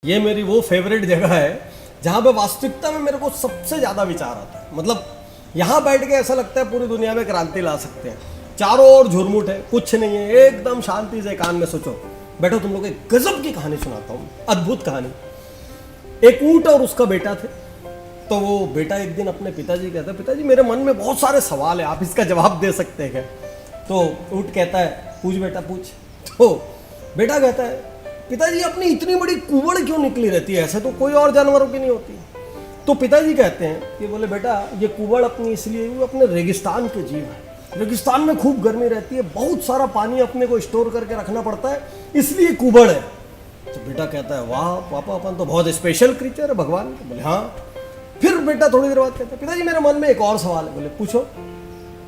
ये मेरी वो फेवरेट जगह है जहाँ पे वास्तविकता में मेरे को सबसे ज़्यादा विचार आता है। मतलब यहाँ बैठ के ऐसा लगता है पूरी दुनिया में क्रांति ला सकते हैं। चारों ओर झुरमुट है, कुछ नहीं है, एकदम शांति से कान में सोचो। बैठो, तुम लोग एक गजब की कहानी सुनाता हूँ, अद्भुत कहानी। एक ऊंट और उसका बेटा थे। तो वो बेटा एक दिन अपने पिताजी कहता है, पिताजी मेरे मन में बहुत सारे सवाल है, आप इसका जवाब दे सकते हैं क्या? तो ऊंट कहता है, पूछ बेटा पूछ। तो बेटा कहता है, पिताजी अपनी इतनी बड़ी कुबड़ क्यों निकली रहती है, ऐसे तो कोई और जानवरों की नहीं होती। तो पिताजी कहते हैं कि बोले बेटा ये कुबड़ अपनी इसलिए हुई, अपने रेगिस्तान के जीव है। रेगिस्तान में खूब गर्मी रहती है, बहुत सारा पानी अपने को स्टोर करके रखना पड़ता है, इसलिए कुबड़ है। तो बेटा कहता है, वाह पापा अपन तो बहुत स्पेशल क्रीचर है भगवान। बोले हाँ। फिर बेटा थोड़ी देर बाद कहता है, पिताजी मेरे मन में एक और सवाल है। बोले पूछो।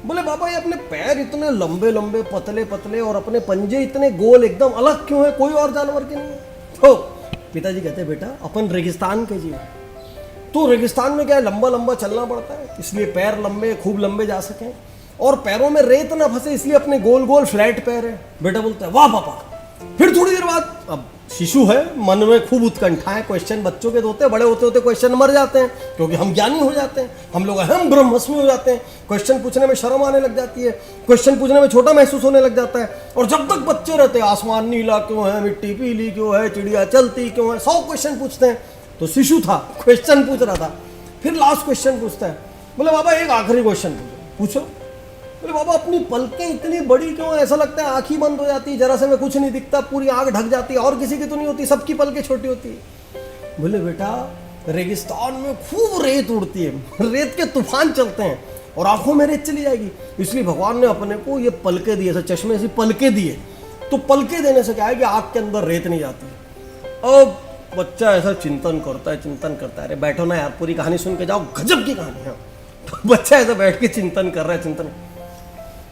बोले पापा ये अपने पैर इतने लंबे लंबे पतले पतले और अपने पंजे इतने गोल एकदम अलग क्यों है, कोई और जानवर के नहीं है? तो पिताजी कहते हैं, बेटा अपन रेगिस्तान के जीव हैं, तो रेगिस्तान में क्या है, लंबा लंबा चलना पड़ता है, इसलिए पैर लंबे खूब लंबे जा सकें, और पैरों में रेत ना फंसे इसलिए अपने गोल गोल फ्लैट पैर है। बेटा बोलता है, वाह पापा। फिर थोड़ी देर बाद, अब शिशु है, मन में खूब उत्कंठा है, क्वेश्चन बच्चों के होते हैं, बड़े होते होते क्वेश्चन मर जाते हैं क्योंकि हम ज्ञानी हो जाते हैं, हम लोग अहम ब्रह्मस्मि हो जाते हैं, क्वेश्चन पूछने में शर्म आने लग जाती है, क्वेश्चन पूछने में छोटा महसूस होने लग जाता है। और जब तक बच्चे रहते हैं, आसमान नीला क्यों है, मिट्टी पीली क्यों है, चिड़िया चलती क्यों है, 100 क्वेश्चन पूछते हैं। तो शिशु था, क्वेश्चन पूछ रहा था। फिर लास्ट क्वेश्चन पूछता है, बोले बाबा एक आखिरी क्वेश्चन पूछो। बोले बाबा अपनी पलकें इतनी बड़ी क्यों है, ऐसा लगता है आंख ही बंद हो जाती है, जरा से में कुछ नहीं दिखता, पूरी आंख ढक जाती है, और किसी की तो नहीं होती, सबकी पलकें छोटी होती है। बोले बेटा रेगिस्तान में खूब रेत उड़ती है, रेत के तूफान चलते हैं और आंखों में रेत चली जाएगी, इसलिए भगवान ने अपने को ये पलके दिए, ऐसे चश्मे से पलके दिए। तो पलके देने से क्या है कि आंख के अंदर रेत नहीं जाती। अब बच्चा ऐसा चिंतन करता है, अरे बैठो ना यार, पूरी कहानी सुन के जाओ, गजब की कहानी है। तो बच्चा ऐसा बैठ के चिंतन कर रहा है, चिंतन।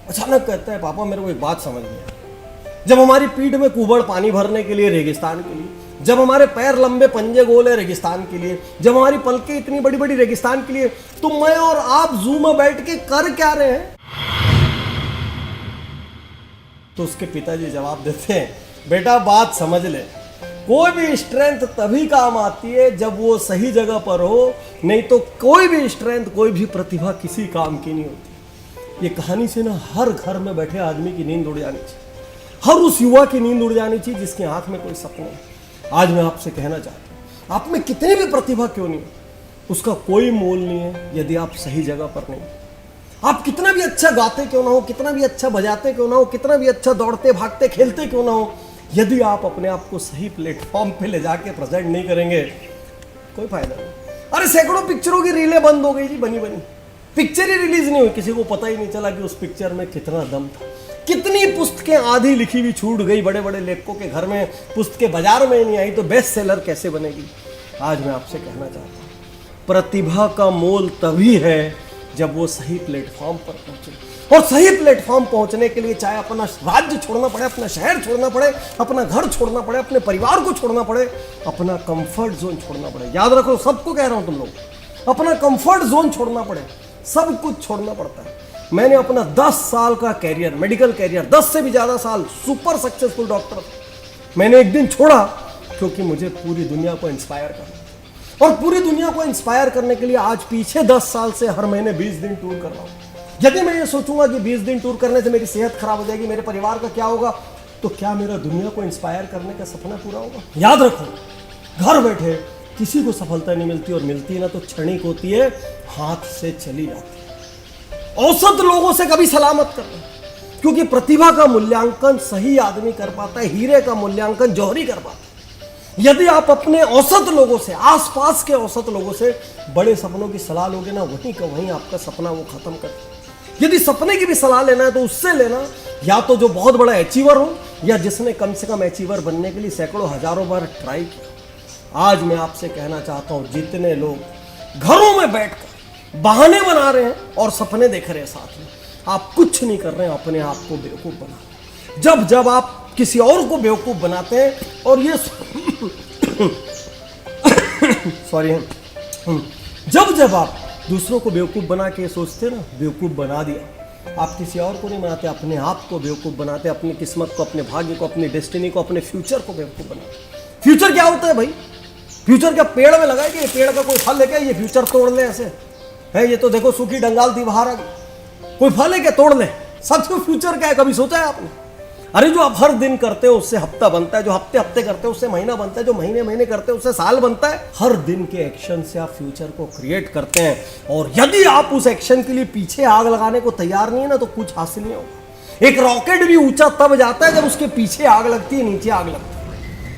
अचानक कहता है, पापा मेरे को एक बात समझ में आई, जब हमारी पीठ में कुबड़ पानी भरने के लिए रेगिस्तान के लिए, जब हमारे पैर लंबे पंजे गोल है रेगिस्तान के लिए, जब हमारी पलकें इतनी बड़ी बड़ी रेगिस्तान के लिए, तो मैं और आप जू में बैठ के कर क्या रहे हैं? तो उसके पिताजी जवाब देते हैं, बेटा बात समझ ले, कोई भी स्ट्रेंथ तभी काम आती है जब वो सही जगह पर हो, नहीं तो कोई भी स्ट्रेंथ, कोई भी प्रतिभा किसी काम की नहीं होती। ये कहानी से ना हर घर में बैठे आदमी की नींद उड़ जानी चाहिए, हर उस युवा की नींद उड़ जानी चाहिए जिसके आंख में कोई सपने है। आज मैं आपसे कहना चाहता हूँ, आप में कितनी भी प्रतिभा क्यों नहीं हो, उसका कोई मोल नहीं है यदि आप सही जगह पर नहीं। आप कितना भी अच्छा गाते क्यों ना हो, कितना भी अच्छा बजाते क्यों ना हो, कितना भी अच्छा दौड़ते भागते खेलते क्यों ना हो, यदि आप अपने आप को सही प्लेटफॉर्म पे ले जाके प्रेजेंट नहीं करेंगे, कोई फायदा नहीं। अरे सैकड़ों पिक्चरों की रीलें बंद हो गई जी, बनी पिक्चर ही रिलीज नहीं हुई, किसी को पता ही नहीं चला कि उस पिक्चर में कितना दम था। कितनी पुस्तकें आधी लिखी हुई छूट गई, बड़े बड़े लेखकों के घर में पुस्तकें बाजार में नहीं आई, तो बेस्ट सेलर कैसे बनेगी? आज मैं आपसे कहना चाहता हूँ, प्रतिभा का मोल तभी है जब वो सही प्लेटफॉर्म पर पहुंचे। और सही प्लेटफॉर्म पहुंचने के लिए चाहे अपना राज्य छोड़ना पड़े, अपना शहर छोड़ना पड़े, अपना घर छोड़ना पड़े, अपने परिवार को छोड़ना पड़े, अपना कंफर्ट जोन छोड़ना पड़े। याद रखो, सबको कह रहा हूं तुम लोग, अपना कंफर्ट जोन छोड़ना पड़े, सब कुछ छोड़ना पड़ता है। मैंने अपना 10 साल का कैरियर, मेडिकल कैरियर, 10 से भी ज़्यादा साल, सुपर सक्सेसफुल डॉक्टर, मैंने एक दिन छोड़ा क्योंकि मुझे पूरी दुनिया को इंस्पायर करना। और पूरी दुनिया को इंस्पायर करने के लिए आज पीछे 10 साल से हर महीने 20 दिन टूर कर रहा हूँ। यदि मैं ये सोचूंगा कि 20 दिन टूर करने से मेरी सेहत खराब हो जाएगी, मेरे परिवार का क्या होगा, तो क्या मेरा दुनिया को इंस्पायर करने का सपना पूरा होगा? याद रखो, घर बैठे किसी को सफलता नहीं मिलती, और मिलती ना तो क्षणिक होती है, हाथ से चली जाती है। औसत लोगों से कभी सलाह मत करना, क्योंकि प्रतिभा का मूल्यांकन सही आदमी कर पाता है, हीरे का मूल्यांकन जौहरी कर पाता है। यदि आप अपने औसत लोगों से, आसपास के औसत लोगों से बड़े सपनों की सलाह लोगे ना, वहीं का वहीं आपका सपना वो खत्म कर देगा। यदि सपने की भी सलाह लेना है तो उससे लेना, या तो जो बहुत बड़ा अचीवर हो, या जिसने कम से कम अचीवर बनने के लिए सैकड़ों हजारों बार ट्राई किया। आज मैं आपसे कहना चाहता हूं, जितने लोग घरों में बैठकर बहाने बना रहे हैं और सपने देख रहे हैं साथ में, आप कुछ नहीं कर रहे हैं, अपने आप को बेवकूफ बना रहे हैं। जब जब आप किसी और को बेवकूफ बनाते हैं, और ये सॉरी जब जब आप दूसरों को बेवकूफ बना के सोचते ना, बेवकूफ बना दिया, आप किसी और को नहीं बनाते, अपने आप को बेवकूफ बनाते, अपनी किस्मत को, अपने भाग्य को, अपनी डेस्टिनी को, अपने फ्यूचर को बेवकूफ बनाते। फ्यूचर क्या होता है भाई? फ्यूचर क्या पेड़ में लगाए कि ये पेड़ का कोई फल है क्या, ये फ्यूचर तोड़ ले ऐसे है। ये तो देखो सूखी डंगाल थी बाहर आ गई, कोई फल है क्या तोड़ ले। सच में फ्यूचर क्या है, कभी सोचा है आपने? अरे जो आप हर दिन करते हो उससे हफ्ता बनता है, जो हफ्ते हफ्ते करते हो उससे महीना बनता है, जो महीने महीने करते हो उससे साल बनता है। हर दिन के एक्शन से आप फ्यूचर को क्रिएट करते हैं, और यदि आप उस एक्शन के लिए पीछे आग लगाने को तैयार नहीं है ना, तो कुछ हासिल नहीं होगा। एक रॉकेट भी ऊंचा तब जाता है जब उसके पीछे आग लगती है, नीचे आग लगती है।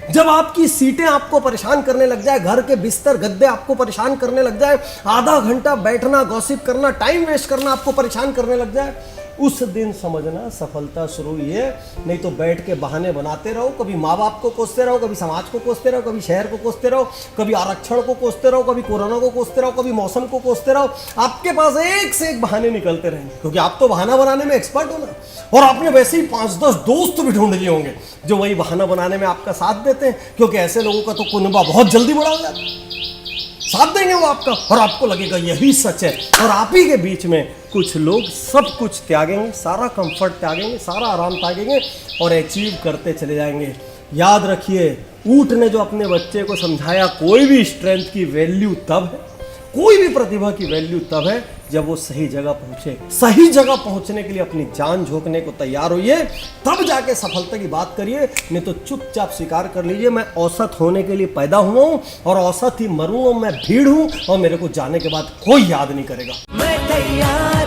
जब आपकी सीटें आपको परेशान करने लग जाए, घर के बिस्तर गद्दे आपको परेशान करने लग जाए, आधा घंटा बैठना, गॉसिप करना, टाइम वेस्ट करना आपको परेशान करने लग जाए, उस दिन समझना सफलता शुरू हुई है। नहीं तो बैठ के बहाने बनाते रहो, कभी माँ बाप को कोसते रहो, कभी समाज को कोसते रहो, कभी शहर को कोसते रहो, कभी आरक्षण को कोसते रहो, कभी कोरोना को कोसते रहो, कभी मौसम को कोसते रहो। आपके पास एक से एक बहाने निकलते रहेंगे, क्योंकि आप तो बहाना बनाने में एक्सपर्ट हो ना। और आपने वैसे ही 5-10 दोस्त भी ढूंढ लिए होंगे जो वही बहाना बनाने में आपका साथ देते हैं, क्योंकि ऐसे लोगों का तो कुनबा बहुत जल्दी बड़ा हो जाता है। साथ देंगे वो आपका, और आपको लगेगा यही सच है। और आप ही के बीच में कुछ लोग सब कुछ त्यागेंगे, सारा कंफर्ट त्यागेंगे, सारा आराम त्यागेंगे, और अचीव करते चले जाएंगे। याद रखिए, ऊंट ने जो अपने बच्चे को समझाया, कोई भी स्ट्रेंथ की वैल्यू तब है, कोई भी प्रतिभा की वैल्यू तब है जब वो सही जगह पहुंचे। सही जगह पहुंचने के लिए अपनी जान झोंकने को तैयार होइए, तब जाके सफलता की बात करिए। नहीं तो चुपचाप स्वीकार कर लीजिए, मैं औसत होने के लिए पैदा हुआ हूं, और औसत ही मरूंगा, मैं भीड़ हूं, और मेरे को जाने के बाद कोई याद नहीं करेगा। मैं तैयार